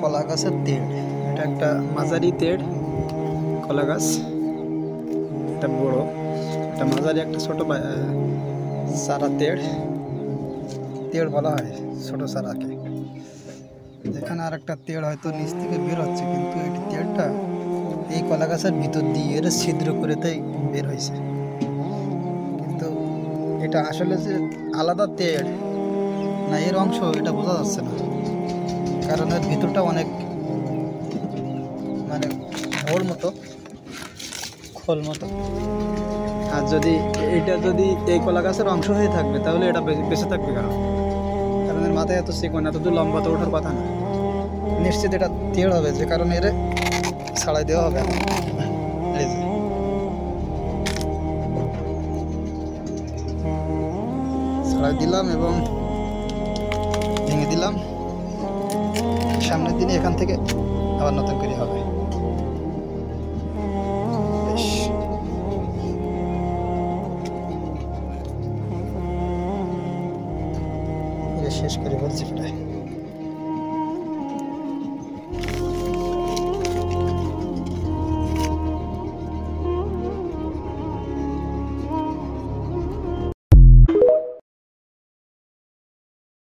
কলা গাছের তেড়, এটা একটা মাঝারি তেড় কলা গাছ, এটা বড়, এটা মাঝারি একটা ছোট চারা তেড়, তেড় বলা হয় ছোট চারাকে। এখানে আর একটা তেড় হয়তো নিচ থেকে বের হচ্ছে, কিন্তু এই তেড়টা এই কলা গাছের ভিতর দিয়ে এর ছিদ্র করে তাই বের হয়েছে। কিন্তু এটা আসলে যে আলাদা তেড় না এর অংশ এটা বোঝা যাচ্ছে না, কারণ এর ভিতরটা অনেক মানে ঘোর মতো, খোল মতো। আর যদি এটা যদি এই কলা গাছের অংশ হয়ে থাকবে তাহলে এটা বেঁচে থাকবে, কারণ এর মাথায় এত চিকন এত দূর লম্বা তো ওঠার কথা না। নিশ্চিত এটা তেড় হবে, যে কারণে এর ছাড়াই দেওয়া হবে। এই যে ছাড়াই দিলাম এবং ভেঙে দিলাম, সামনের দিনে এখান থেকে আবার নতুন করে হবে। শেষ করে বলছি প্রায়।